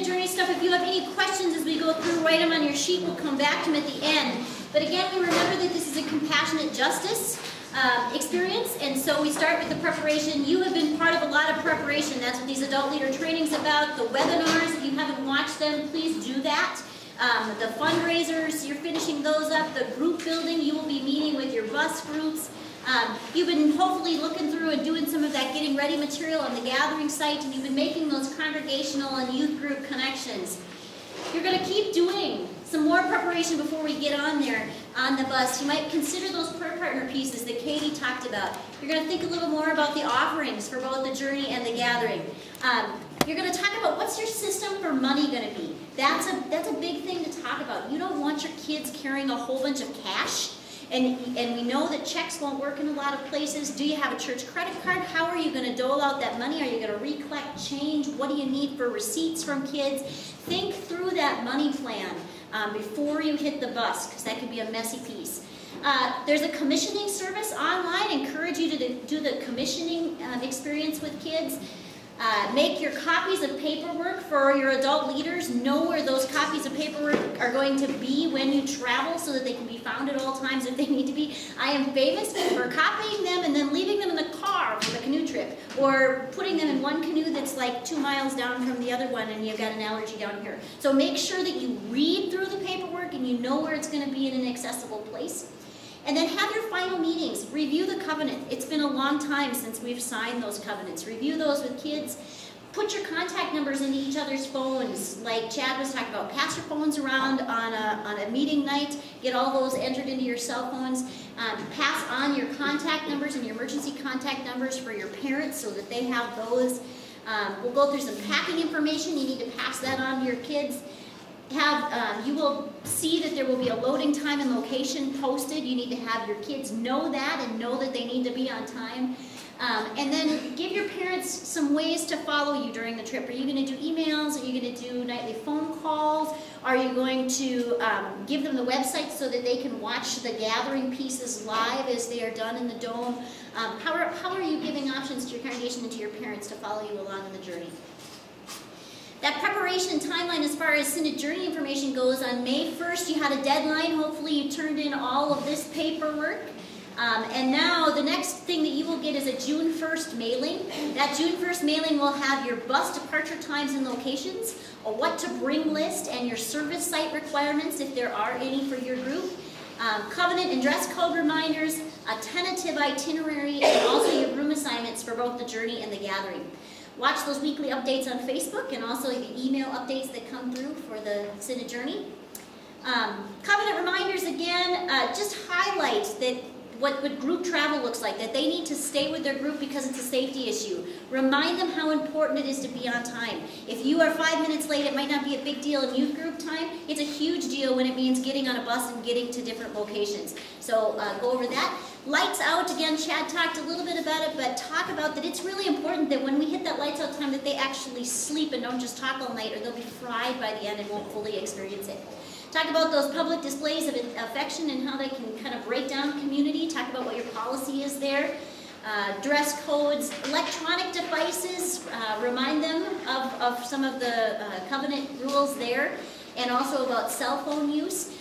Journey stuff. If you have any questions as we go through, write them on your sheet. We'll come back to them at the end. But again, we remember that this is a compassionate justice experience, and so we start with the preparation. You have been part of a lot of preparation. That's what these adult leader trainings about. The webinars, if you haven't watched them, please do that. The fundraisers, you're finishing those up. The group building, you will be meeting with your bus groups. You've been hopefully looking through and doing some of that getting ready material on the gathering site, and you've been making those congregational and youth group connections. You're going to keep doing some more preparation before we get on there on the bus. You might consider those prayer partner pieces that Katie talked about. You're going to think a little more about the offerings for both the journey and the gathering. You're going to talk about what's your system for money going to be. That's a big thing to talk about. You don't want your kids carrying a whole bunch of cash. And we know that checks won't work in a lot of places. Do you have a church credit card? How are you going to dole out that money? Are you going to recollect change? What do you need for receipts from kids? Think through that money plan before you hit the bus, because that could be a messy piece. There's a commissioning service online. I encourage you to do the commissioning experience with kids. Make your copies of paperwork for your adult leaders. Know where those copies of paperwork are going to be when you travel so that they can be found at all times if they need to be. I am famous for copying them and then leaving them in the car for the canoe trip, or putting them in one canoe that's like 2 miles down from the other one and you've got an allergy down here. So make sure that you read through the paperwork and you know where it's going to be in an accessible place. And then have your final meetings. Review the covenant. It's been a long time since we've signed those covenants. Review those with kids. Put your contact numbers into each other's phones, like Chad was talking about. Pass your phones around on a meeting night. Get all those entered into your cell phones. Pass on your contact numbers and your emergency contact numbers for your parents so that they have those. We'll go through some packing information. You need to pass that on to your kids. You will see that there will be a loading time and location posted. You need to have your kids know that and know that they need to be on time. And then give your parents some ways to follow you during the trip. Are you going to do emails? Are you going to do nightly phone calls? Are you going to give them the website so that they can watch the gathering pieces live as they are done in the dome? How are you giving options to your congregation and to your parents to follow you along in the journey? That preparation timeline as far as Synod Journey information goes, on May 1st you had a deadline. Hopefully you turned in all of this paperwork. And now the next thing that you will get is a June 1st mailing. That June 1st mailing will have your bus departure times and locations, a what to bring list, and your service site requirements if there are any for your group. Covenant and dress code reminders, a tentative itinerary, and also your room assignments for both the journey and the gathering. Watch those weekly updates on Facebook and also the email updates that come through for the Synod Journey. Covenant reminders again, just highlight that what group travel looks like, that they need to stay with their group because it's a safety issue. Remind them how important it is to be on time. If you are 5 minutes late, it might not be a big deal in youth group time. It's a huge deal when it means getting on a bus and getting to different locations. So go over that. Lights out, again, Chad talked a little bit about it, but talk about that it's really important that when we hit that lights out time that they actually sleep and don't just talk all night, or they'll be fried by the end and won't fully experience it. Talk about those public displays of affection and how they can kind of break down community. Talk about what your policy is there. Dress codes, electronic devices, remind them of some of the covenant rules there, and also about cell phone use.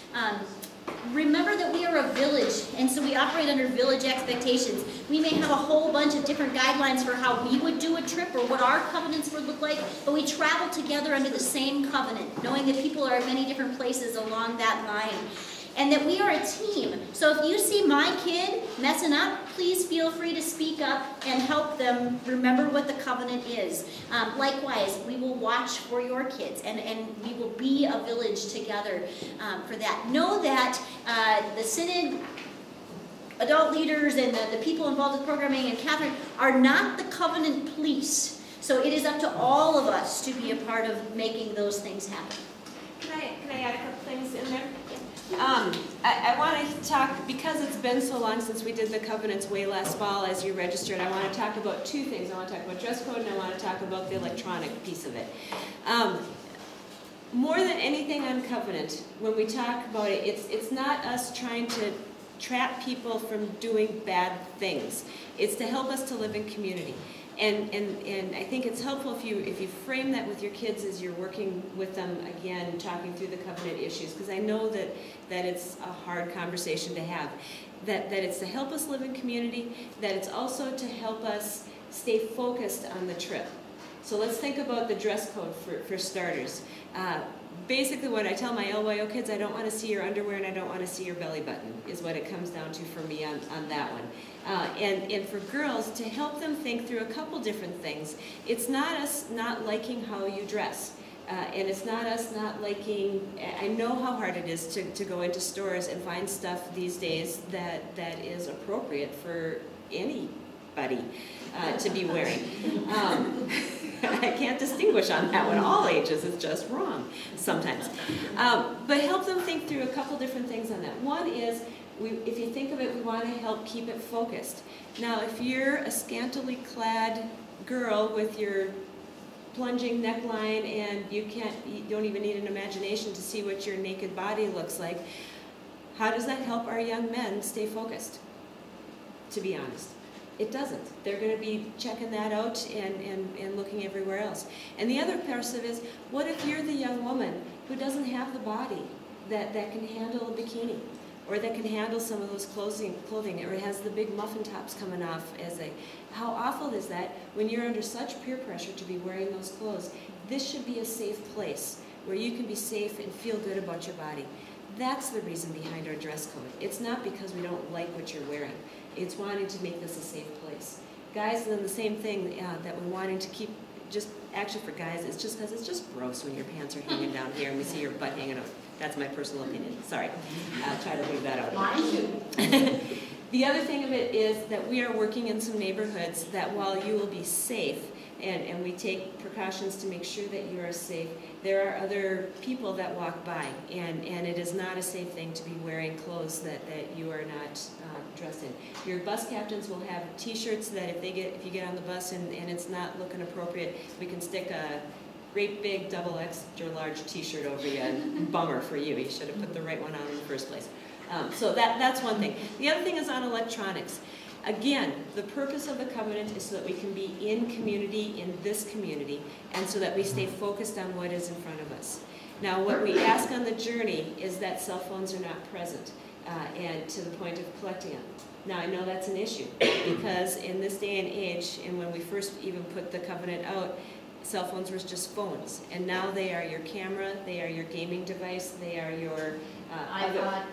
Remember that we are a village, and so we operate under village expectations. We may have a whole bunch of different guidelines for how we would do a trip or what our covenants would look like, but we travel together under the same covenant, knowing that people are in many different places along that line. And that we are a team. So if you see my kid messing up, please feel free to speak up and help them remember what the covenant is. Likewise, we will watch for your kids, and we will be a village together for that. Know that the Synod adult leaders and the people involved with programming and Catherine are not the covenant police. So it is up to all of us to be a part of making those things happen. Can I add a couple things in there? I want to talk, because it's been so long since we did the covenants way last fall as you registered, I want to talk about two things. I want to talk about dress code and I want to talk about the electronic piece of it. More than anything on covenant, when we talk about it, it's not us trying to trap people from doing bad things. It's to help us to live in community. And I think it's helpful if you frame that with your kids as you're working with them, again, talking through the covenant issues, because I know that it's a hard conversation to have. That it's to help us live in community, that it's also to help us stay focused on the trip. So let's think about the dress code for starters. Basically what I tell my LYO kids, I don't want to see your underwear and I don't want to see your belly button, is what it comes down to for me on that one. And for girls, to help them think through a couple different things. It's not us not liking how you dress. And it's not us not liking, I know how hard it is to go into stores and find stuff these days that is appropriate for anybody to be wearing. I can't distinguish on that one. All ages is just wrong sometimes. But help them think through a couple different things on that. One is, if you think of it, we want to help keep it focused. Now, if you're a scantily clad girl with your plunging neckline and you don't even need an imagination to see what your naked body looks like, how does that help our young men stay focused, to be honest? It doesn't. They're going to be checking that out and looking everywhere else. And the other part of it is, what if you're the young woman who doesn't have the body that can handle a bikini, or that can handle some of those clothing, or has the big muffin tops coming off how awful is that when you're under such peer pressure to be wearing those clothes? This should be a safe place where you can be safe and feel good about your body. That's the reason behind our dress code. It's not because we don't like what you're wearing. It's wanting to make this a safe place. Guys, then the same thing that we're wanting to keep, actually for guys, it's just because it's just gross when your pants are hanging down here and we see your butt hanging out. That's my personal opinion. Sorry. I'll try to leave that out. Mine too. The other thing of it is that we are working in some neighborhoods that while you will be safe, and we take precautions to make sure that you are safe, there are other people that walk by, and it is not a safe thing to be wearing clothes that you are not dressed in. Your bus captains will have t-shirts that if you get on the bus and it's not looking appropriate, we can stick a great big double extra large t-shirt over you, and bummer for you. You should have put the right one on in the first place. So that's one thing. The other thing is on electronics. Again, the purpose of the covenant is so that we can be in community, in this community, and so that we stay focused on what is in front of us. Now, what we ask on the journey is that cell phones are not present, and to the point of collecting them. Now, I know that's an issue, because in this day and age, and when we first even put the covenant out, cell phones were just phones, and now they are your camera, they are your gaming device, they are your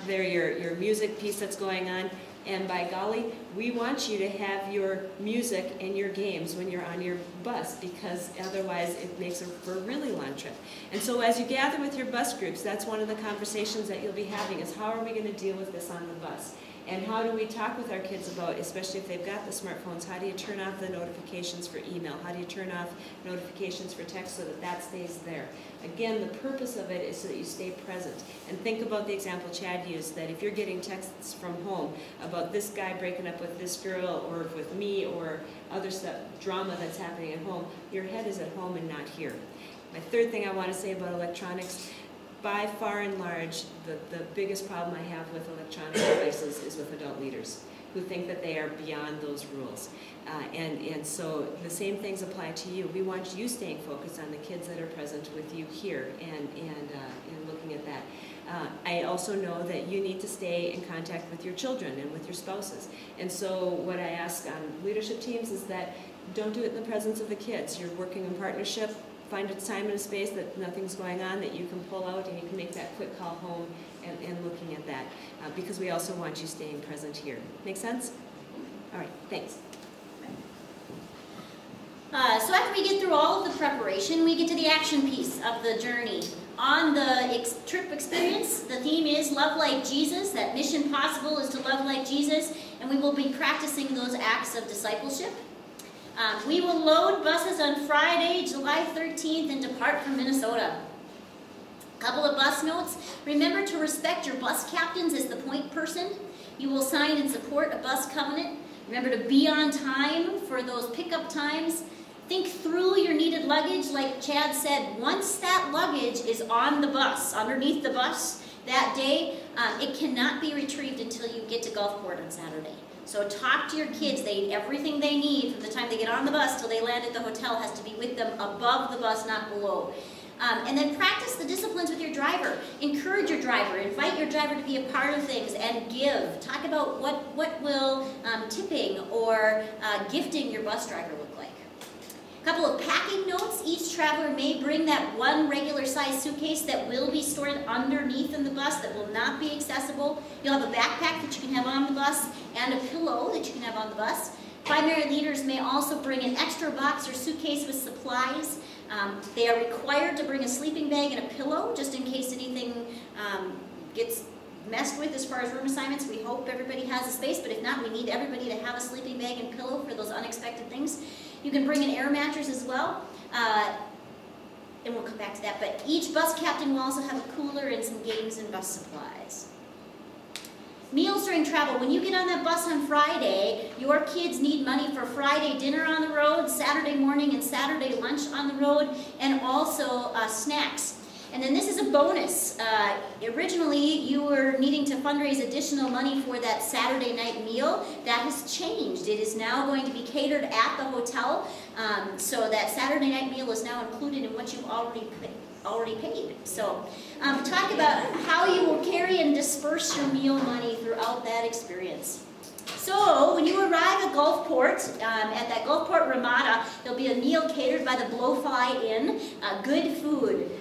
they're your music piece that's going on. And by golly, we want you to have your music and your games when you're on your bus, because otherwise it makes for a really long trip. And so as you gather with your bus groups, that's one of the conversations that you'll be having, is how are we going to deal with this on the bus? And how do we talk with our kids about, especially if they've got the smartphones, how do you turn off the notifications for email? How do you turn off notifications for text so that that stays there? Again, the purpose of it is so that you stay present. And think about the example Chad used, that if you're getting texts from home about this guy breaking up with this girl, or with me, or other stuff, drama that's happening at home, your head is at home and not here. My third thing I want to say about electronics, by far and large, the biggest problem I have with electronic devices is with adult leaders who think that they are beyond those rules. And so the same things apply to you. We want you staying focused on the kids that are present with you here and looking at that. I also know that you need to stay in contact with your children and with your spouses. And so what I ask on leadership teams is that don't do it in the presence of the kids. You're working in partnership. Find a time and a space that nothing's going on, that you can pull out and you can make that quick call home and looking at that, because we also want you staying present here. Make sense? All right, thanks. So after we get through all of the preparation, we get to the action piece of the journey. On the trip experience, the theme is Love Like Jesus. That mission possible is to love like Jesus, and we will be practicing those acts of discipleship. We will load buses on Friday, July 13th, and depart from Minnesota. A couple of bus notes. Remember to respect your bus captains as the point person. You will sign and support a bus covenant. Remember to be on time for those pickup times. Think through your needed luggage. Like Chad said, once that luggage is on the bus, underneath the bus that day, it cannot be retrieved until you get to Gulfport on Saturday. So talk to your kids. Everything they need from the time they get on the bus till they land at the hotel has to be with them above the bus, not below. And then practice the disciplines with your driver. Encourage your driver. Invite your driver to be a part of things and give. Talk about what will tipping or gifting your bus driver look like. A couple of packing notes. Each traveler may bring that one regular size suitcase that will be stored underneath in the bus that will not be accessible. You'll have a backpack that you can have on the bus and a pillow that you can have on the bus. Primary leaders may also bring an extra box or suitcase with supplies. They are required to bring a sleeping bag and a pillow just in case anything gets messed with as far as room assignments. We hope everybody has a space, but if not, we need everybody to have a sleeping bag and pillow for those unexpected things. You can bring an air mattress as well, and we'll come back to that, but each bus captain will also have a cooler and some games and bus supplies. Meals during travel. When you get on that bus on Friday, your kids need money for Friday dinner on the road, Saturday morning and Saturday lunch on the road, and also snacks. And then this is a bonus. Originally, you were needing to fundraise additional money for that Saturday night meal. That has changed. It is now going to be catered at the hotel, so that Saturday night meal is now included in what you've already paid. So talk about how you will carry and disperse your meal money throughout that experience. So when you arrive at Gulfport, at that Gulfport Ramada, there'll be a meal catered by the Blowfly Inn, good food.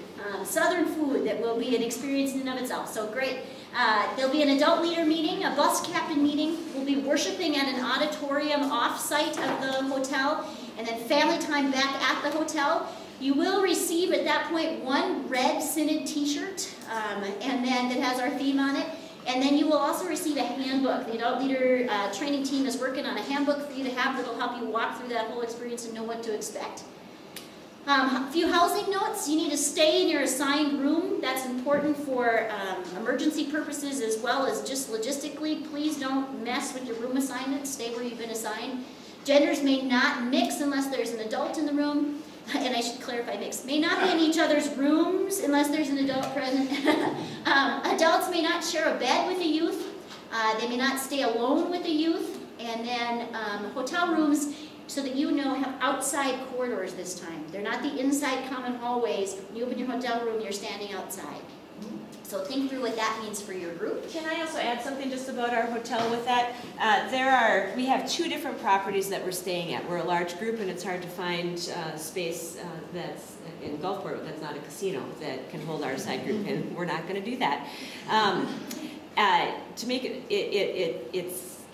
Southern food that will be an experience in and of itself. So great. There'll be an adult leader meeting, a bus captain meeting. We'll be worshiping at an auditorium off-site of the hotel, and then family time back at the hotel. You will receive at that point one red Synod t-shirt, and then that has our theme on it. And then you will also receive a handbook. The adult leader training team is working on a handbook for you to have that will help you walk through that whole experience and know what to expect. A few housing notes. You need to stay in your assigned room. That's important for emergency purposes as well as just logistically. Please don't mess with your room assignment. Stay where you've been assigned. Genders may not mix unless there's an adult in the room. And I should clarify mix. May not be in each other's rooms unless there's an adult present. Adults may not share a bed with the youth. They may not stay alone with the youth. And then hotel rooms, so that you know, have outside corridors this time. They're not the inside common hallways. When you open your hotel room, you're standing outside. So think through what that means for your group. Can I also add something just about our hotel with that? We have two different properties that we're staying at. We're a large group and it's hard to find space that's in Gulfport that's not a casino that can hold our side group, and we're not going to do that. To make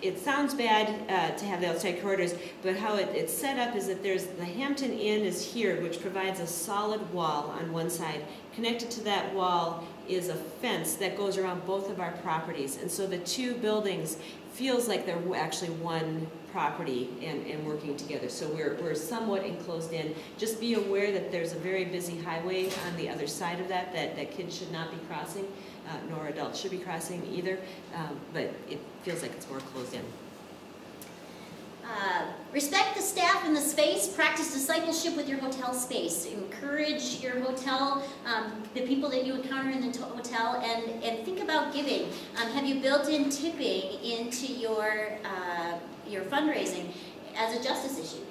it sounds bad to have the outside corridors, but how it's set up is that there's the Hampton Inn is here, which provides a solid wall on one side. Connected to that wall is a fence that goes around both of our properties, and so the two buildings feels like they're actually one property and working together. So we're somewhat enclosed in. Just be aware that there's a very busy highway on the other side of that kids should not be crossing. Nor adults should be crossing either, but it feels like it's more closed in. Respect the staff and the space. Practice discipleship with your hotel space. Encourage your hotel, the people that you encounter in the hotel, and think about giving. Have you built in tipping into your fundraising as a justice issue?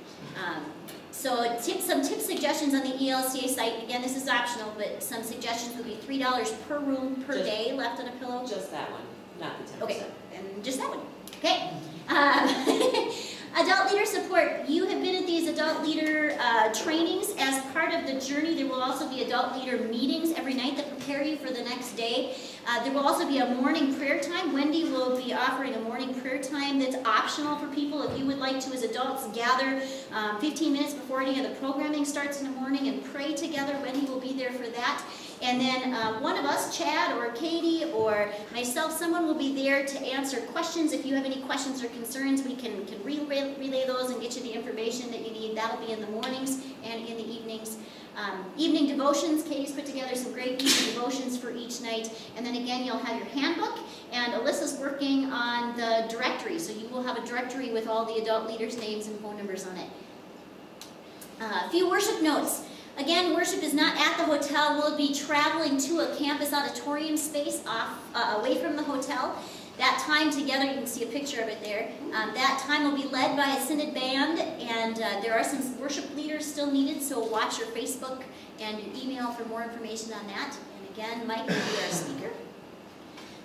So some tip suggestions on the ELCA site. Again, this is optional, but some suggestions would be $3 per room per day left on a pillow. Just that one, not the 10%. Okay, and just that one. Okay. Adult leader support. You have been at these adult leader trainings as part of the journey. There will also be adult leader meetings every night that prepare you for the next day. There will also be a morning prayer time. Wendy will be offering a morning prayer time that's optional for people if you would like to, as adults, gather 15 minutes before any of the programming starts in the morning and pray together. Wendy will be there for that. And then one of us, Chad or Katie or myself, someone will be there to answer questions. If you have any questions or concerns, we can relay those and get you the information that you need. That'll be in the mornings and in the evenings. Evening devotions. Katie's put together some great evening devotions for each night. And then again, you'll have your handbook. And Alyssa's working on the directory. So you will have a directory with all the adult leaders' names and phone numbers on it. A few worship notes. Again, worship is not at the hotel. We'll be traveling to a campus auditorium space away from the hotel. That time together, you can see a picture of it there, that time will be led by a Synod band, and there are some worship leaders still needed, so watch your Facebook and your email for more information on that. And again, Mike will be our speaker.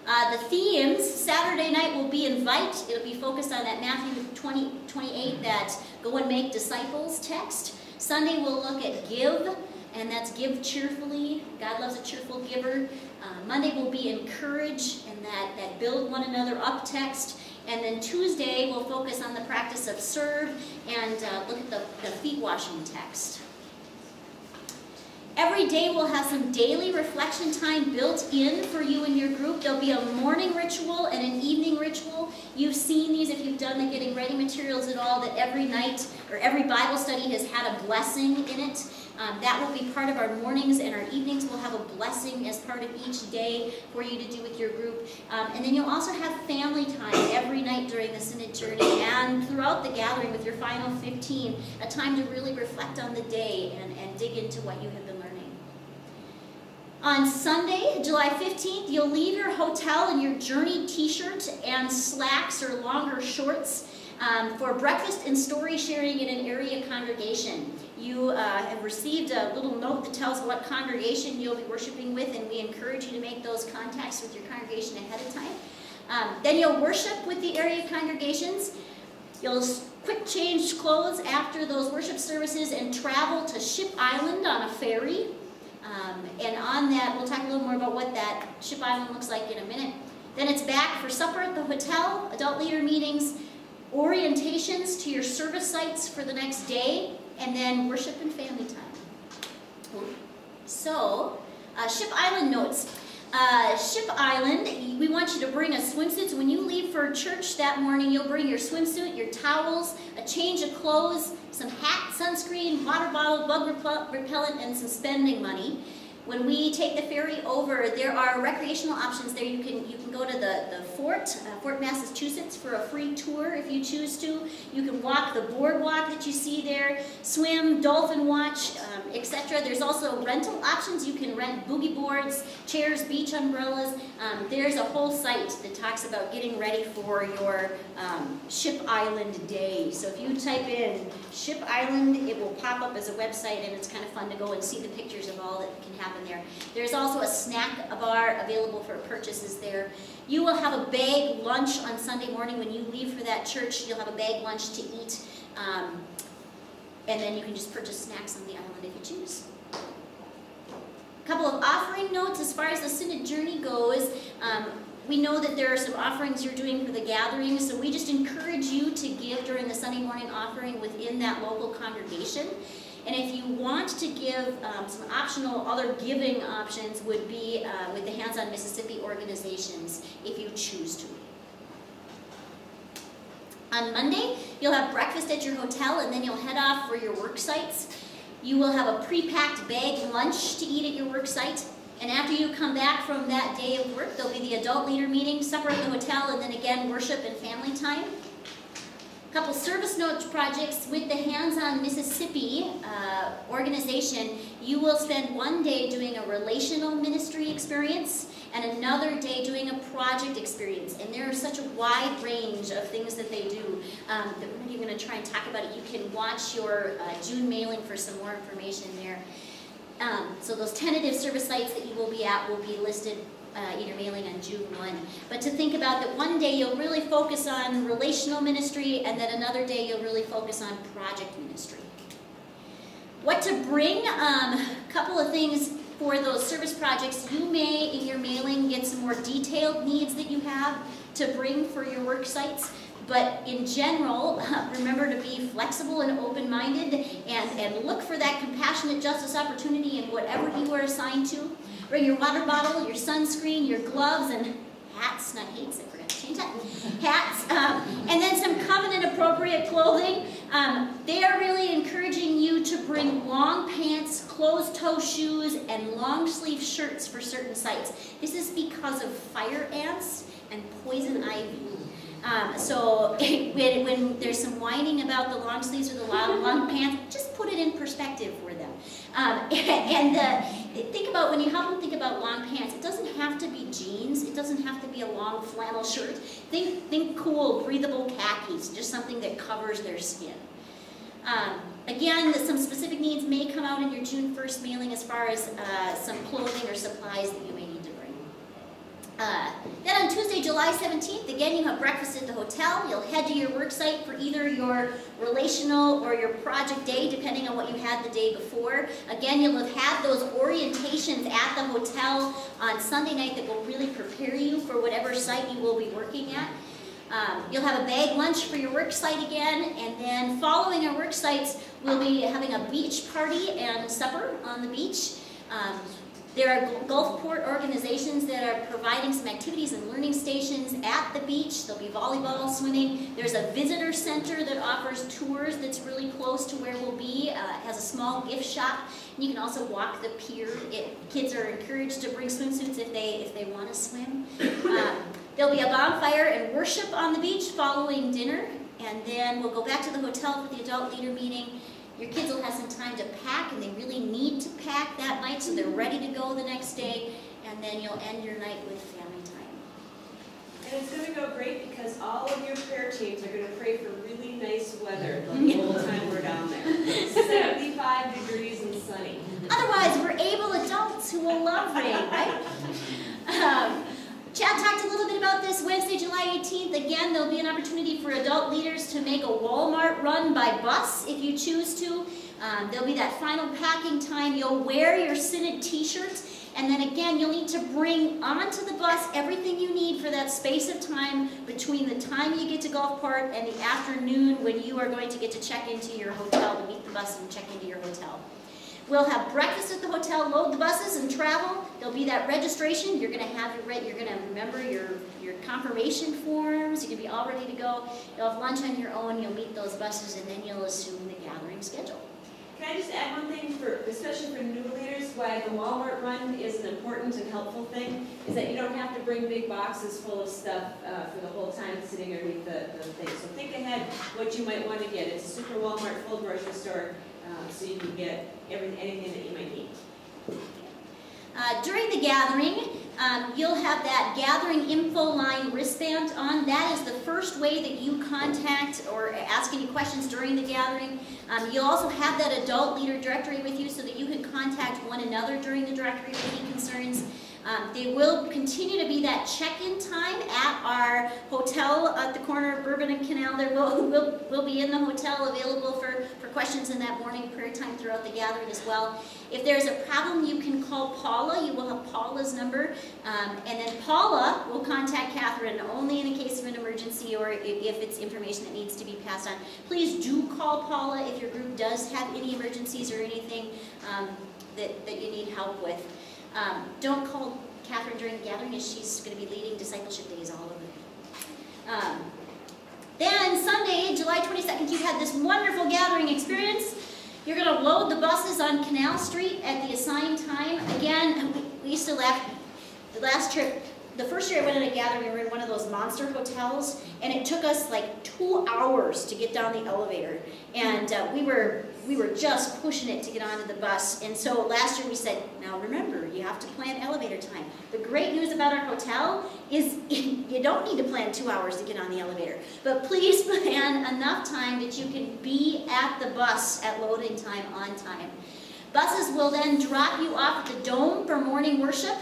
The themes, Saturday night will be invite. It'll be focused on that Matthew 20:28, that go and make disciples text. Sunday we'll look at give, and that's give cheerfully. God loves a cheerful giver. Monday will be encourage, and that build one another up text. And then Tuesday we'll focus on the practice of serve and look at the feet washing text. Every day we'll have some daily reflection time built in for you and your group. There'll be a morning ritual and an evening ritual. You've seen these if you've done the getting ready materials at all, that every night or every Bible study has had a blessing in it. That will be part of our mornings, and our evenings will have a blessing as part of each day for you to do with your group. And then you'll also have family time every night during the Synod Journey and throughout the gathering with your final 15, a time to really reflect on the day and dig into what you have been learning. On Sunday, July 15th, you'll leave your hotel in your Journey t-shirt and slacks or longer shorts for breakfast and story sharing in an area congregation. You have received a little note that tells what congregation you'll be worshiping with, and we encourage you to make those contacts with your congregation ahead of time. Then you'll worship with the area congregations. You'll quick change clothes after those worship services and travel to Ship Island on a ferry. And on that, we'll talk a little more about what that Ship Island looks like in a minute. Then it's back for supper at the hotel, adult leader meetings, orientations to your service sites for the next day, and then worship and family time. So, Ship Island notes. Ship Island, we want you to bring a swimsuit. So when you leave for church that morning, you'll bring your swimsuit, your towels, a change of clothes, some hat, sunscreen, water bottle, bug repellent, and some spending money. When we take the ferry over, there are recreational options there. You can go to the Fort Massachusetts, for a free tour if you choose to. You can walk the boardwalk that you see there, swim, dolphin watch, etc. There's also rental options. You can rent boogie boards, chairs, beach umbrellas. There's a whole site that talks about getting ready for your Ship Island day. So if you type in Ship Island, it will pop up as a website, and it's kind of fun to go and see the pictures of all that can happen there. There's also a snack bar available for purchases there. You will have a bag lunch on Sunday morning when you leave for that church. You'll have a bag lunch to eat, and then you can just purchase snacks on the island if you choose. A couple of offering notes as far as the Synod Journey goes. We know that there are some offerings you're doing for the gathering, so we just encourage you to give during the Sunday morning offering within that local congregation. And if you want to give, some optional other giving options would be with the Hands on Mississippi organizations, if you choose to. On Monday, you'll have breakfast at your hotel, and then you'll head off for your work sites. You will have a pre-packed bag lunch to eat at your work site. And after you come back from that day of work, there'll be the adult leader meeting, supper at the hotel, and then again worship and family time. A couple service note projects with the Hands on Mississippi organization. You will spend one day doing a relational ministry experience and another day doing a project experience. And there are such a wide range of things that they do that we're not even going to try and talk about it. You can watch your June mailing for some more information there. So those tentative service sites that you will be at will be listed in your mailing on June 1. But to think about that one day you'll really focus on relational ministry, and then another day you'll really focus on project ministry. What to bring? A couple of things for those service projects. You may, in your mailing, get some more detailed needs that you have to bring for your work sites. But in general, remember to be flexible and open-minded, and look for that compassionate justice opportunity in whatever you are assigned to. Bring your water bottle, your sunscreen, your gloves, and hats, not hates, I forgot to change that. Hats, and then some covenant-appropriate clothing. They are really encouraging you to bring long pants, closed-toe shoes, and long-sleeve shirts for certain sites. This is because of fire ants and poison ivy. So when there's some whining about the long sleeves or the long pants, just put it in perspective for them. think about, when you help them think about long pants, it doesn't have to be jeans, it doesn't have to be a long flannel shirt. Think cool, breathable khakis, just something that covers their skin. Again, some specific needs may come out in your June 1st mailing as far as some clothing or supplies that you may need to bring. Then on Tuesday, July 17th, again, you have breakfast at the hotel. You'll head to your work site for either your relational or your project day, depending on what you had the day before. Again, you'll have had those orientations at the hotel on Sunday night that will really prepare you for whatever site you will be working at. You'll have a bag lunch for your work site again, and then following our work sites, we'll be having a beach party and supper on the beach. There are Gulfport organizations that are providing some activities and learning stations at the beach. There'll be volleyball, swimming. There's a visitor center that offers tours that's really close to where we'll be. It has a small gift shop. And you can also walk the pier. Kids are encouraged to bring swimsuits if they want to swim. There'll be a bonfire and worship on the beach following dinner. And then we'll go back to the hotel for the adult leader meeting. Your kids will have some time to pack, and they really need to pack that night so they're ready to go the next day, and then you'll end your night with family time. And it's going to go great because all of your prayer teams are going to pray for really nice weather the whole time we're down there. 75 degrees and sunny. Otherwise, we're able adults who will love rain, right? Chad talked a little bit about this Wednesday, July 18th. Again, there'll be an opportunity for adult leaders to make a Walmart run by bus if you choose to. There'll be that final packing time. You'll wear your Synod t-shirts, and then again, you'll need to bring onto the bus everything you need for that space of time between the time you get to Gulfport and the afternoon when you are going to get to check into your hotel, to meet the bus and check into your hotel. We'll have breakfast at the hotel, load the buses, and travel. There'll be that registration. You're going to remember your confirmation forms. You're going to be all ready to go. You'll have lunch on your own. You'll meet those buses, and then you'll assume the gathering schedule. Can I just add one thing, especially for new leaders, why the Walmart run is an important and helpful thing, is that you don't have to bring big boxes full of stuff for the whole time sitting underneath the thing. So think ahead what you might want to get. It's a super Walmart full grocery store, so you can get anything that you might need. During the gathering, you'll have that gathering info line wristband on. That is the first way that you contact or ask any questions during the gathering. You'll also have that adult leader directory with you so that you can contact one another during the directory with any concerns. There will continue to be that check-in time at our hotel at the corner of Bourbon and Canal. There will be in the hotel available for questions in that morning prayer time throughout the gathering as well. If there's a problem, you can call Paula. You will have Paula's number. And then Paula will contact Catherine only in a case of an emergency or if it's information that needs to be passed on. Please do call Paula if your group does have any emergencies or anything that you need help with. Don't call Catherine during the gathering as she's going to be leading discipleship days all over. Then Sunday, July 22nd, you had this wonderful gathering experience. You're going to load the buses on Canal Street at the assigned time. Again, we used to laugh. The last trip, the first year I went on a gathering, we were in one of those monster hotels, and it took us like 2 hours to get down the elevator. And we were just pushing it to get onto the bus. And so last year we said, now remember, you have to plan elevator time. The great news about our hotel is you don't need to plan 2 hours to get on the elevator. But please plan enough time that you can be at the bus at loading time on time. Buses will then drop you off at the Dome for morning worship.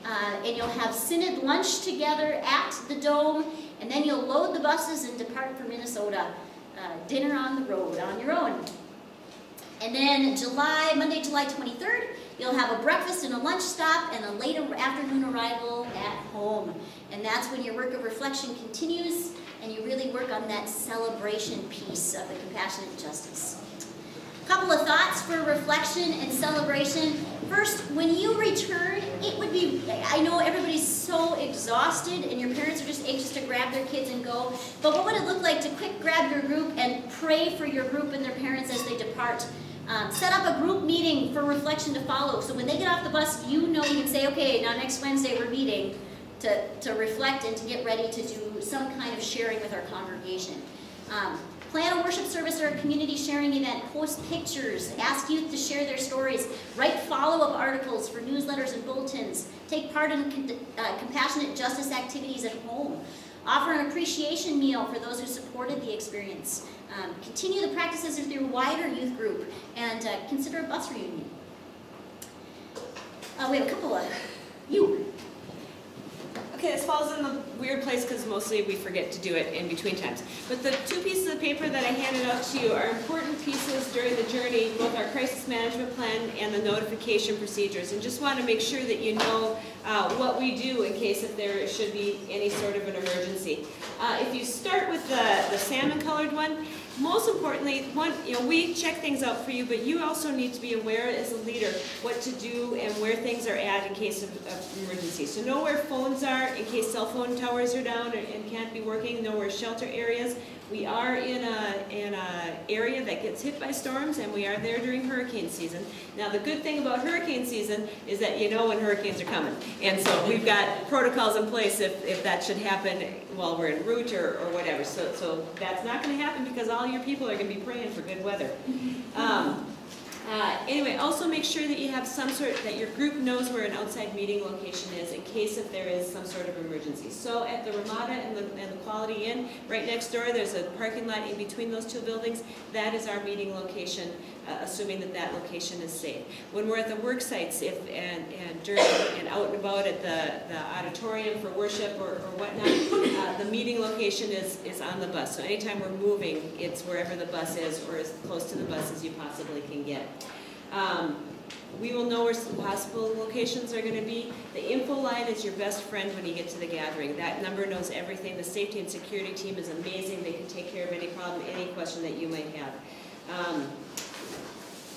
And you'll have Synod lunch together at the Dome. And then you'll load the buses and depart for Minnesota. Dinner on the road on your own. And then Monday, July 23rd, you'll have a breakfast and a lunch stop and a late afternoon arrival at home. And that's when your work of reflection continues and you really work on that celebration piece of the compassionate justice. A couple of thoughts for reflection and celebration. First, when you return, it would be, I know everybody's so exhausted and your parents are just anxious to grab their kids and go, but what would it look like to quick grab your group and pray for your group and their parents as they depart? Set up a group meeting for reflection to follow. So when they get off the bus, you know you can say, okay, now next Wednesday we're meeting to reflect and to get ready to do some kind of sharing with our congregation. Plan a worship service or a community sharing event. Post pictures. Ask youth to share their stories. Write follow-up articles for newsletters and bulletins. Take part in compassionate justice activities at home. Offer an appreciation meal for those who supported the experience. Continue the practices with your wider youth group, and consider a bus reunion. We have a couple of you. Okay, this falls in the weird place because mostly we forget to do it in between times. But the two pieces of paper that I handed out to you are important pieces during the journey, both our crisis management plan and the notification procedures. And just want to make sure that you know what we do in case if there should be any sort of an emergency. If you start with the salmon-colored one, most importantly, we check things out for you, but you also need to be aware as a leader what to do and where things are at in case of emergency. So know where phones are in case cell phone towers are down and can't be working. Know where shelter areas. We are in a area that gets hit by storms, and we are there during hurricane season. Now, the good thing about hurricane season is that you know when hurricanes are coming, and so we've got protocols in place if that should happen while we're en route or whatever. So that's not going to happen because all your people are going to be praying for good weather. Anyway, also make sure that you have that your group knows where an outside meeting location is in case if there is some sort of emergency. So at the Ramada and the Quality Inn, right next door, there's a parking lot in between those two buildings. That is our meeting location, assuming that location is safe. When we're at the work sites and out and about at the auditorium for worship or whatnot, the meeting location is on the bus. So anytime we're moving, it's wherever the bus is or as close to the bus as you possibly can get. We will know where some possible locations are going to be. The info line is your best friend when you get to the gathering. That number knows everything. The safety and security team is amazing. They can take care of any problem, any question that you might have.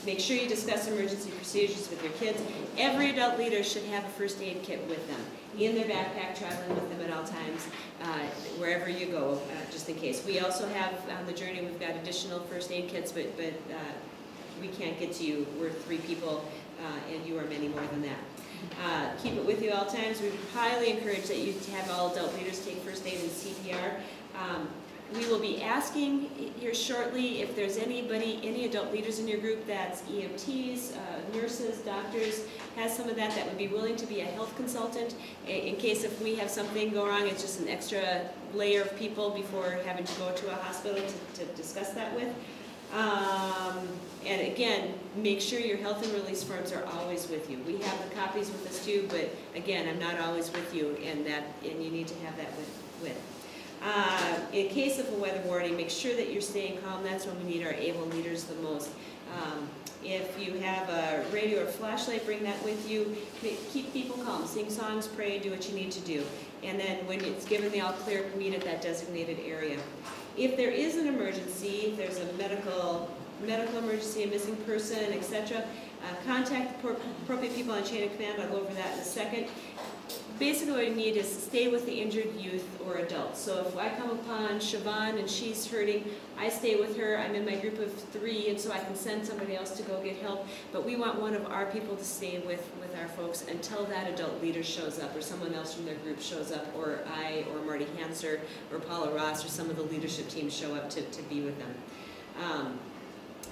Make sure you discuss emergency procedures with your kids. Every adult leader should have a first aid kit with them, in their backpack, traveling with them at all times, wherever you go, just in case. We also have, on the journey, we've got additional first aid kits, but we can't get to you. We're 3 people, and you are many more than that. Keep it with you at all times. We highly encourage that you have all adult leaders take first aid and CPR. We will be asking here shortly if there's any adult leaders in your group that's EMTs, nurses, doctors, has some of that would be willing to be a health consultant in case if we have something go wrong, it's just an extra layer of people before having to go to a hospital to discuss that with. And again, make sure your health and release forms are always with you. We have the copies with us too, but again, I'm not always with you, and you need to have that with. In case of a weather warning, make sure that you're staying calm. That's when we need our able leaders the most. If you have a radio or flashlight, bring that with you. Keep people calm. Sing songs, pray, do what you need to do. And then when it's given the all clear, meet at that designated area. If there is an emergency, if there's a medical emergency, a missing person, etc., contact the appropriate people on chain of command. I'll go over that in a second. Basically what you need is to stay with the injured youth or adult. So if I come upon Siobhan and she's hurting, I stay with her. I'm in my group of 3, and so I can send somebody else to go get help. But we want one of our people to stay with our folks until that adult leader shows up or someone else from their group shows up, or I or Marty Hanser or Paula Ross or some of the leadership team show up to be with them.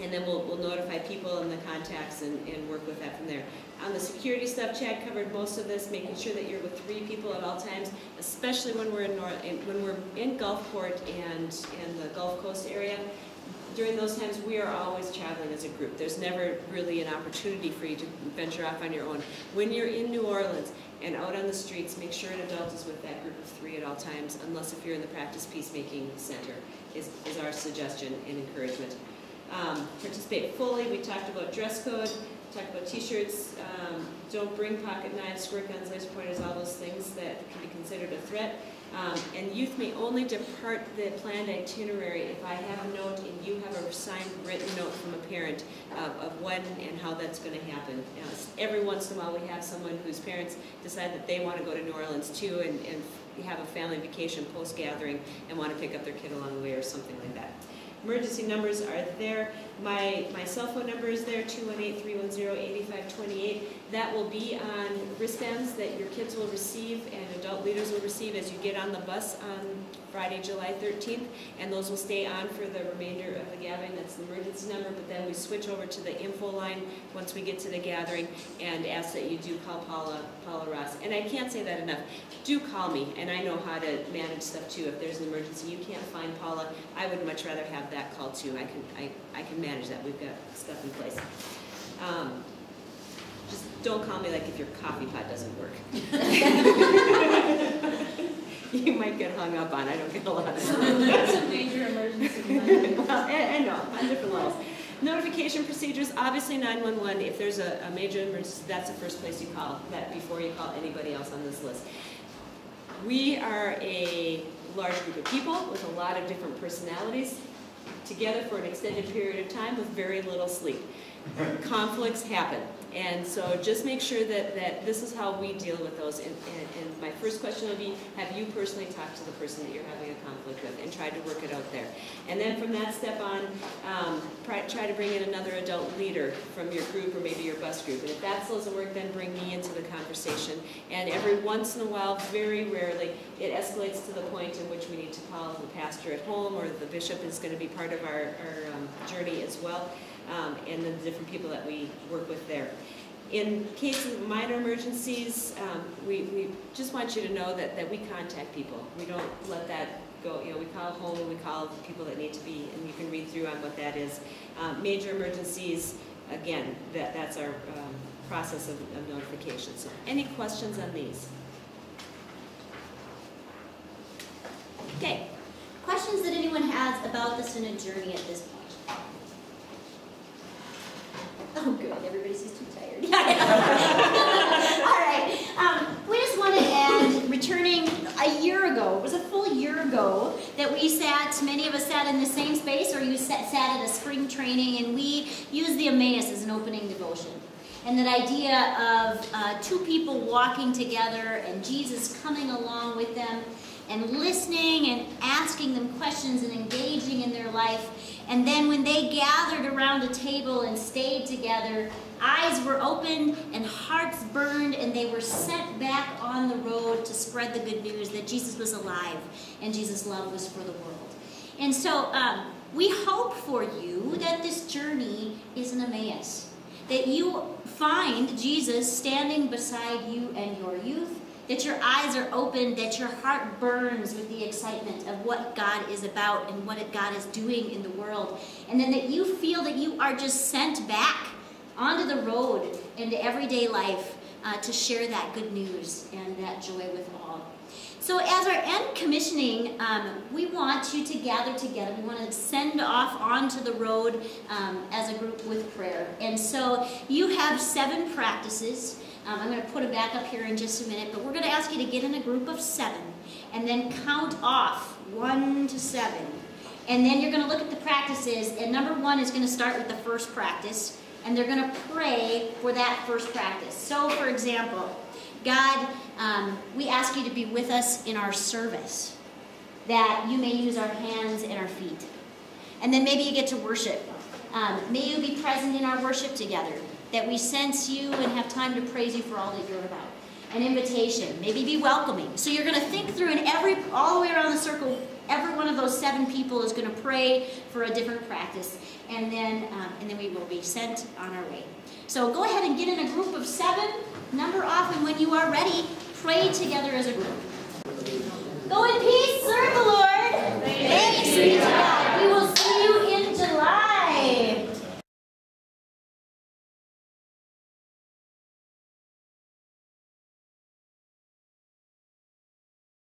And then we'll notify people and the contacts and work with that from there. On the security stuff, Chad covered most of this, making sure that you're with 3 people at all times, especially when we're in Gulfport and the Gulf Coast area. During those times, we are always traveling as a group. There's never really an opportunity for you to venture off on your own. When you're in New Orleans and out on the streets, make sure an adult is with that group of 3 at all times, unless if you're in the Practice Peacemaking Center, is our suggestion and encouragement. Participate fully. We talked about dress code, talked about t-shirts, don't bring pocket knives, squirt guns, laser pointers, all those things that can be considered a threat. And youth may only depart the planned itinerary if I have a note and you have a signed written note from a parent of when and how that's going to happen. Every once in a while we have someone whose parents decide that they want to go to New Orleans too and have a family vacation post-gathering and want to pick up their kid along the way or something like that. emergency numbers are there. My cell phone number is there, 218-310-8528. That will be on wristbands that your kids will receive and adult leaders will receive as you get on the bus on Friday, July 13th, and those will stay on for the remainder of the gathering. That's the emergency number, but then we switch over to the info line once we get to the gathering and ask that you do call Paula Ross. And I can't say that enough. Do call me, and I know how to manage stuff too. If there's an emergency, you can't find Paula, I would much rather have that call too. I can manage that. We've got stuff in place. Just don't call me like if your coffee pot doesn't work. You might get hung up on. I don't get a lot of That's a major emergency. Well, I know, on different levels. Notification procedures, obviously 911, if there's a major emergency, that's the first place you call, that before you call anybody else on this list. We are a large group of people with a lot of different personalities, together for an extended period of time with very little sleep. Conflicts happen, and so just make sure that this is how we deal with those. And my first question will be, have you personally talked to the person that you're having a conflict with and tried to work it out there? And then from that step on, try to bring in another adult leader from your group or maybe your bus group. And if that still doesn't work, then bring me into the conversation. And every once in a while, very rarely, it escalates to the point in which we need to call the pastor at home, or the bishop is going to be part of our journey as well. And the different people that we work with there. In case of minor emergencies, we just want you to know that we contact people. We don't let that go. You know, we call home and we call the people that need to be, and you can read through on what that is. Major emergencies, again, that's our process of notification. So, any questions on these? Okay. Questions that anyone has about the Synod Journey at this point? Oh, good. Everybody seems too tired. All right. We just want to end, returning a year ago. It was a full year ago that we sat, many of us sat in the same space, or you sat at a spring training, and we used the Emmaus as an opening devotion. And that idea of two people walking together and Jesus coming along with them and listening and asking them questions and engaging in their life. And then when they gathered around a table and stayed together, eyes were opened and hearts burned, and they were sent back on the road to spread the good news that Jesus was alive and Jesus' love was for the world. And so we hope for you that this journey is an Emmaus, that you find Jesus standing beside you and your youth, that your eyes are open, that your heart burns with the excitement of what God is about and what God is doing in the world, and then that you feel that you are just sent back onto the road into everyday life to share that good news and that joy with all. So as our end commissioning, we want you to gather together. We want to send off onto the road as a group with prayer. And so you have 7 practices. I'm going to put it back up here in just a minute, but we're going to ask you to get in a group of 7 and then count off 1 to 7. And then you're going to look at the practices, and number 1 is going to start with the first practice, and they're going to pray for that first practice. So, for example, God, we ask you to be with us in our service, that you may use our hands and our feet. And then maybe you get to worship. May you be present in our worship together, that we sense you and have time to praise you for all that you're about. An invitation, maybe be welcoming. So you're going to think through, and all the way around the circle, every one of those 7 people is going to pray for a different practice, and then we will be sent on our way. So go ahead and get in a group of 7, number off, and when you are ready, pray together as a group. Go in peace, serve the Lord.